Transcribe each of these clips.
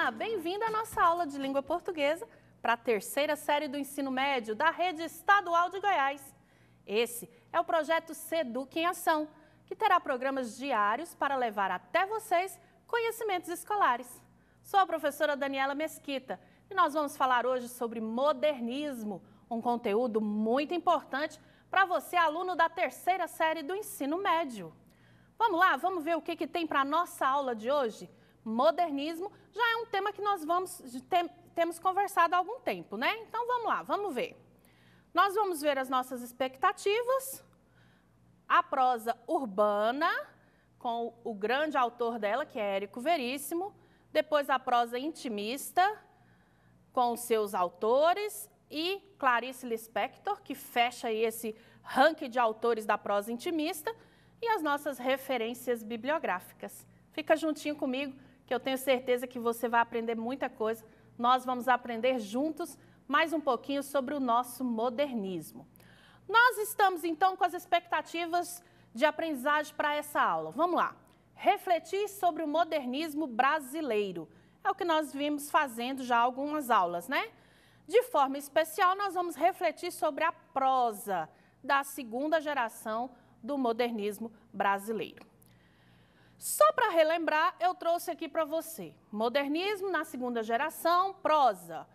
Olá, bem-vindo à nossa aula de língua portuguesa para a terceira série do ensino médio da Rede Estadual de Goiás. Esse é o projeto Seduc em Ação, que terá programas diários para levar até vocês conhecimentos escolares. Sou a professora Daniela Mesquita e nós vamos falar hoje sobre modernismo, um conteúdo muito importante para você, aluno da terceira série do ensino médio. Vamos lá, vamos ver o que tem para a nossa aula de hoje? Modernismo já é um tema que nós temos conversado há algum tempo, né? Então vamos lá, vamos ver. Nós vamos ver as nossas expectativas, a prosa urbana, com o grande autor dela, que é Érico Veríssimo, depois a prosa intimista, com os seus autores, e Clarice Lispector, que fecha aí esse ranking de autores da prosa intimista, e as nossas referências bibliográficas. Fica juntinho comigo, que eu tenho certeza que você vai aprender muita coisa. Nós vamos aprender juntos mais um pouquinho sobre o nosso modernismo. Nós estamos, então, com as expectativas de aprendizagem para essa aula. Vamos lá. Refletir sobre o modernismo brasileiro. É o que nós vimos fazendo já algumas aulas, né? De forma especial, nós vamos refletir sobre a prosa da segunda geração do modernismo brasileiro. Só para relembrar, eu trouxe aqui para você, modernismo na segunda geração, prosa.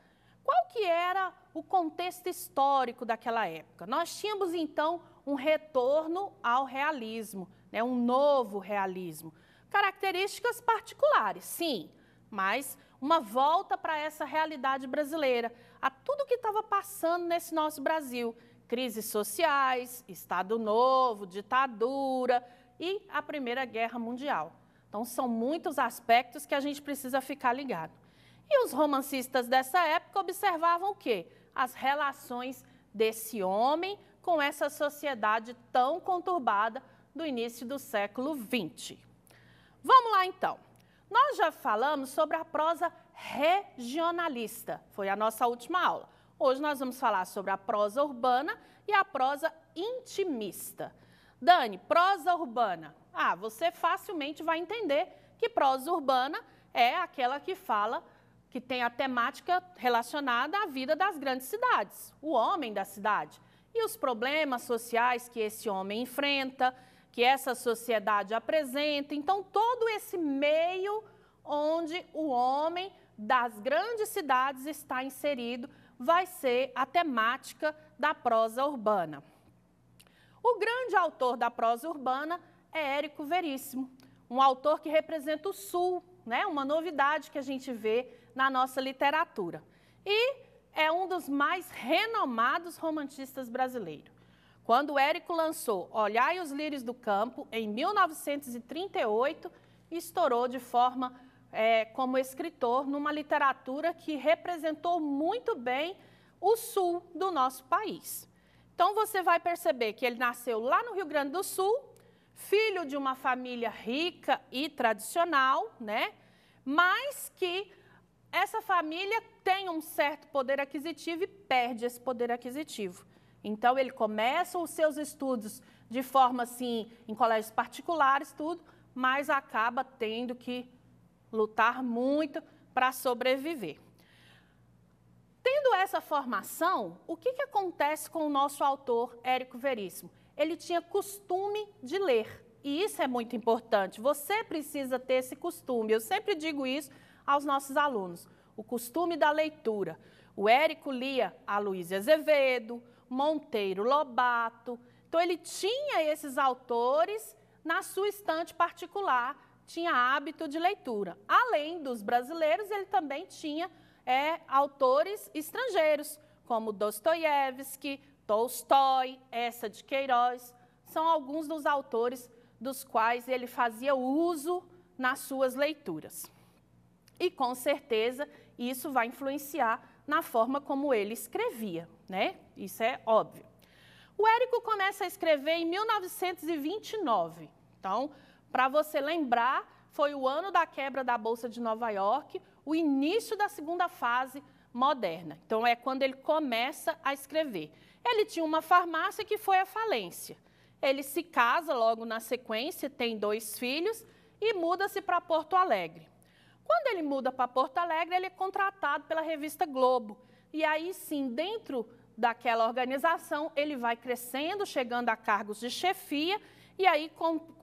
Qual que era o contexto histórico daquela época? Nós tínhamos, então, um retorno ao realismo, né? Um novo realismo. Características particulares, sim, mas uma volta para essa realidade brasileira, a tudo que estava passando nesse nosso Brasil. Crises sociais, Estado Novo, ditadura e a Primeira Guerra Mundial. Então, são muitos aspectos que a gente precisa ficar ligado. E os romancistas dessa época observavam o quê? As relações desse homem com essa sociedade tão conturbada do início do século XX. Vamos lá, então. Nós já falamos sobre a prosa regionalista, foi a nossa última aula. Hoje nós vamos falar sobre a prosa urbana e a prosa intimista. Dani, prosa urbana. Você facilmente vai entender que prosa urbana é aquela que fala, que tem a temática relacionada à vida das grandes cidades, o homem da cidade. E os problemas sociais que esse homem enfrenta, que essa sociedade apresenta. Então, todo esse meio onde o homem das grandes cidades está inserido vai ser a temática da prosa urbana. O grande autor da prosa urbana é Érico Veríssimo, um autor que representa o Sul, né? Uma novidade que a gente vê na nossa literatura. E é um dos mais renomados romancistas brasileiros. Quando Érico lançou Olhai os Lírios do Campo, em 1938, estourou de forma como escritor numa literatura que representou muito bem o sul do nosso país. Então, você vai perceber que ele nasceu lá no Rio Grande do Sul, filho de uma família rica e tradicional, né? Mas que essa família tem um certo poder aquisitivo e perde esse poder aquisitivo. Então, ele começa os seus estudos de forma, assim, em colégios particulares, tudo, mas acaba tendo que lutar muito para sobreviver. Tendo essa formação, o que acontece com o nosso autor, Érico Veríssimo? Ele tinha costume de ler, e isso é muito importante. Você precisa ter esse costume, eu sempre digo isso aos nossos alunos, o costume da leitura. O Érico lia Aloísio Azevedo, Monteiro Lobato, então ele tinha esses autores na sua estante particular, tinha hábito de leitura. Além dos brasileiros, ele também tinha autores estrangeiros, como Dostoiévski, Tolstói, Eça de Queiroz, são alguns dos autores dos quais ele fazia uso nas suas leituras. E, com certeza, isso vai influenciar na forma como ele escrevia, né? Isso é óbvio. O Érico começa a escrever em 1929. Então, para você lembrar, foi o ano da quebra da Bolsa de Nova York, o início da segunda fase moderna. Então, é quando ele começa a escrever. Ele tinha uma farmácia que foi à falência. Ele se casa logo na sequência, tem 2 filhos e muda-se para Porto Alegre. Quando ele muda para Porto Alegre, ele é contratado pela revista Globo. E aí sim, dentro daquela organização, ele vai crescendo, chegando a cargos de chefia, e aí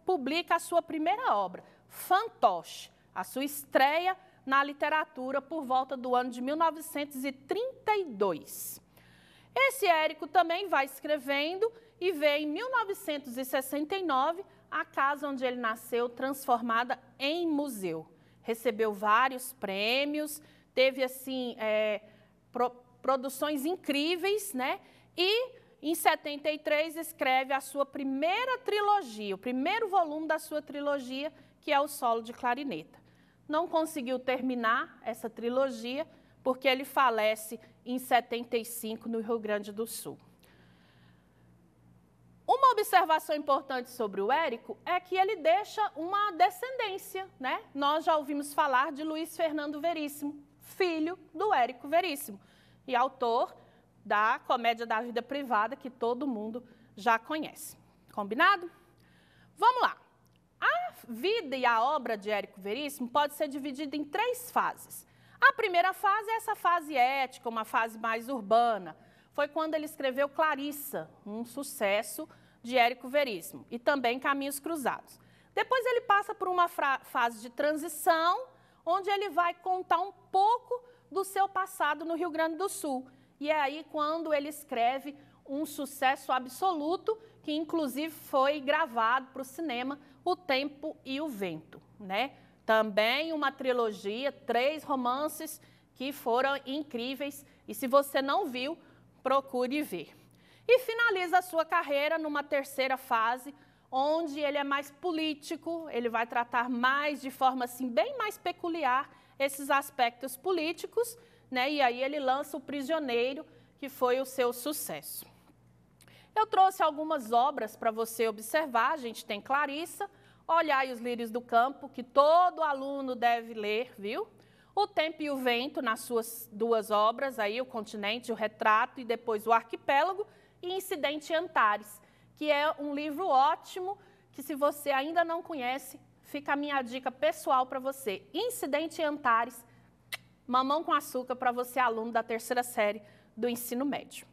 publica a sua primeira obra, Fantoche, a sua estreia na literatura por volta do ano de 1932. Esse Érico também vai escrevendo e vê em 1969 a casa onde ele nasceu transformada em museu. Recebeu vários prêmios, teve assim produções incríveis, né? E em 73 escreve a sua primeira trilogia, o primeiro volume da sua trilogia, que é o Solo de Clarineta. Não conseguiu terminar essa trilogia porque ele falece em 75 no Rio Grande do Sul. Uma observação importante sobre o Érico é que ele deixa uma descendência, né? Nós já ouvimos falar de Luiz Fernando Veríssimo, filho do Érico Veríssimo, e autor da Comédia da Vida Privada, que todo mundo já conhece. Combinado? Vamos lá. A vida e a obra de Érico Veríssimo pode ser dividida em 3 fases. A primeira fase é essa fase ética, uma fase mais urbana. Foi quando ele escreveu Clarissa, um sucesso de Érico Veríssimo, e também Caminhos Cruzados. Depois ele passa por uma fase de transição, onde ele vai contar um pouco do seu passado no Rio Grande do Sul. E é aí quando ele escreve um sucesso absoluto, que inclusive foi gravado para o cinema, O Tempo e o Vento, né? Também uma trilogia, 3 romances que foram incríveis, e se você não viu, procure ver. E finaliza a sua carreira numa terceira fase, onde ele é mais político, ele vai tratar mais de forma assim, bem mais peculiar esses aspectos políticos, né? E aí ele lança O Prisioneiro, que foi o seu sucesso. Eu trouxe algumas obras para você observar. A gente tem Clarissa, Olhai os Lírios do Campo, que todo aluno deve ler, viu? O Tempo e o Vento, nas suas 2 obras, aí, O Continente, O Retrato e depois O Arquipélago, e Incidente em Antares, que é um livro ótimo, que se você ainda não conhece, fica a minha dica pessoal para você. Incidente em Antares, mamão com açúcar para você, aluno da 3ª série do ensino médio.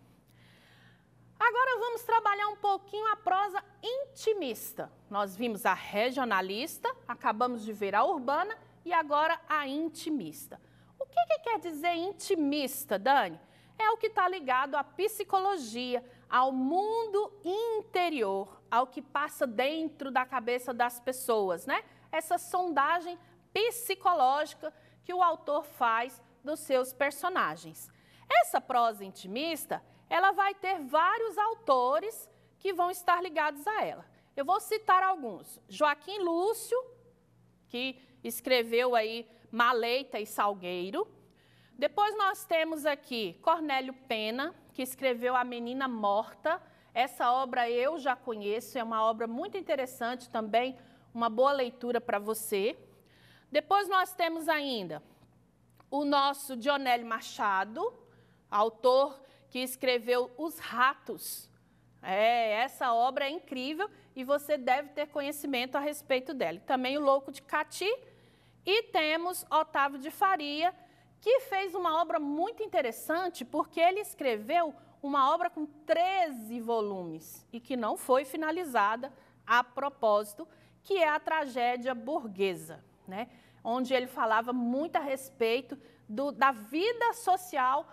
Agora vamos trabalhar um pouquinho a prosa intimista. Nós vimos a regionalista, acabamos de ver a urbana e agora a intimista. O que quer dizer intimista, Dani? É o que está ligado à psicologia, ao mundo interior, ao que passa dentro da cabeça das pessoas, né? Essa sondagem psicológica que o autor faz dos seus personagens. Essa prosa intimista, ela vai ter vários autores que vão estar ligados a ela. Eu vou citar alguns. Joaquim Lúcio, que escreveu aí Maleita e Salgueiro. Depois nós temos aqui Cornélio Pena, que escreveu A Menina Morta. Essa obra eu já conheço, é uma obra muito interessante também, uma boa leitura para você. Depois nós temos ainda o nosso Dionélio Machado, autor que escreveu Os Ratos. Essa obra é incrível e você deve ter conhecimento a respeito dela. Também o Louco de Cati. E temos Otávio de Faria, que fez uma obra muito interessante, porque ele escreveu uma obra com 13 volumes e que não foi finalizada a propósito, que é a Tragédia Burguesa, né? Onde ele falava muito a respeito da vida social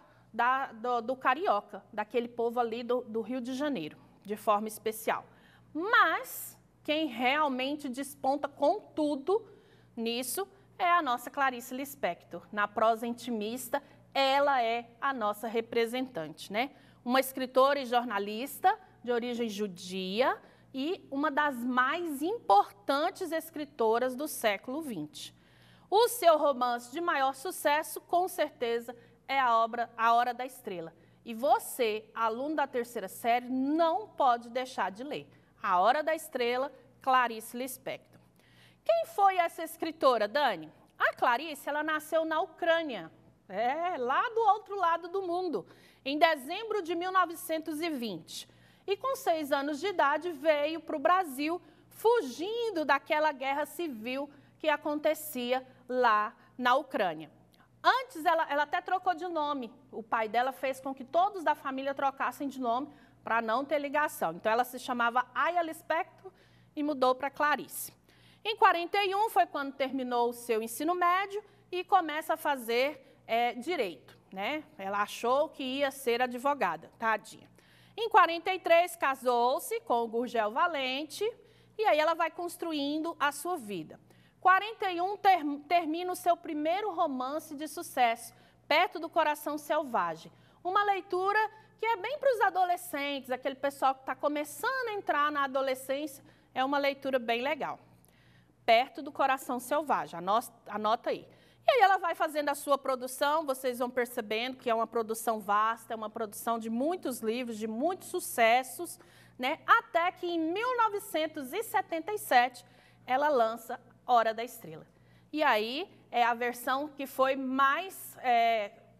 do carioca, daquele povo ali do Rio de Janeiro, de forma especial. Mas quem realmente desponta com tudo nisso é a nossa Clarice Lispector. Na prosa intimista, ela é a nossa representante, né? Uma escritora e jornalista de origem judia e uma das mais importantes escritoras do século XX. O seu romance de maior sucesso, com certeza, é a obra A Hora da Estrela. E você, aluno da 3ª série, não pode deixar de ler. A Hora da Estrela, Clarice Lispector. Quem foi essa escritora, Dani? A Clarice, ela nasceu na Ucrânia, lá do outro lado do mundo, em dezembro de 1920. E com 6 anos de idade veio para o Brasil, fugindo daquela guerra civil que acontecia lá na Ucrânia. Antes, ela até trocou de nome. O pai dela fez com que todos da família trocassem de nome para não ter ligação. Então, ela se chamava Aya Lispector e mudou para Clarice. Em 41 foi quando terminou o seu ensino médio e começa a fazer direito, né? Ela achou que ia ser advogada, tadinha. Em 43, casou-se com o Gurgel Valente e aí ela vai construindo a sua vida. 41, termina o seu primeiro romance de sucesso, Perto do Coração Selvagem. Uma leitura que é bem para os adolescentes, aquele pessoal que está começando a entrar na adolescência, é uma leitura bem legal. Perto do Coração Selvagem, anota aí. E aí ela vai fazendo a sua produção, vocês vão percebendo que é uma produção vasta, é uma produção de muitos livros, de muitos sucessos, né? Até que em 1977 ela lança Hora da Estrela. E aí é a versão que foi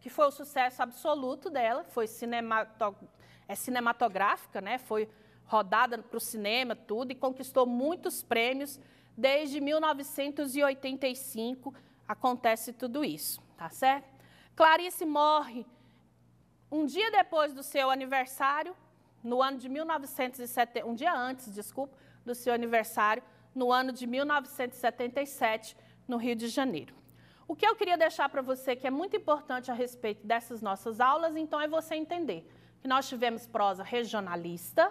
que foi o sucesso absoluto dela, foi cinematográfica, né? Foi rodada para o cinema, tudo, e conquistou muitos prêmios. Desde 1985 acontece tudo isso, tá certo? Clarice morre um dia depois do seu aniversário, no ano de 1970, um dia antes, desculpa, do seu aniversário, no ano de 1977, no Rio de Janeiro. O que eu queria deixar para você, que é muito importante a respeito dessas nossas aulas, então, é você entender que nós tivemos prosa regionalista,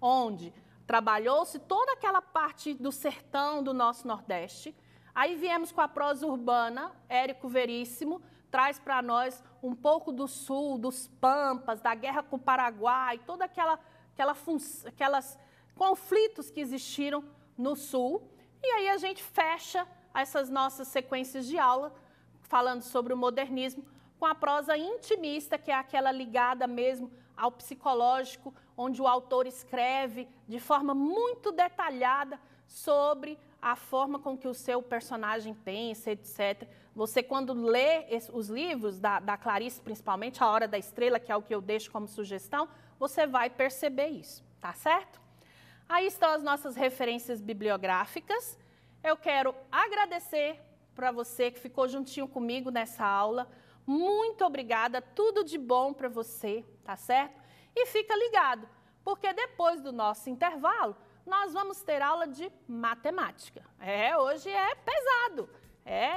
onde trabalhou-se toda aquela parte do sertão do nosso Nordeste. Aí viemos com a prosa urbana, Érico Veríssimo traz para nós um pouco do Sul, dos Pampas, da guerra com o Paraguai, toda aquelas conflitos que existiram no Sul. E aí a gente fecha essas nossas sequências de aula, falando sobre o modernismo, com a prosa intimista, que é aquela ligada mesmo ao psicológico, onde o autor escreve de forma muito detalhada sobre a forma com que o seu personagem pensa, etc. Você, quando lê os livros da Clarice, principalmente A Hora da Estrela, que é o que eu deixo como sugestão, você vai perceber isso, tá certo? Aí estão as nossas referências bibliográficas. Eu quero agradecer para você que ficou juntinho comigo nessa aula. Muito obrigada, tudo de bom para você, tá certo? E fica ligado, porque depois do nosso intervalo, nós vamos ter aula de matemática. Hoje é pesado,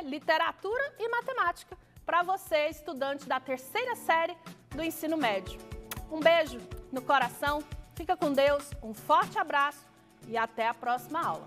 literatura e matemática, para você, estudante da terceira série do ensino médio. Um beijo no coração, fica com Deus, um forte abraço e até a próxima aula.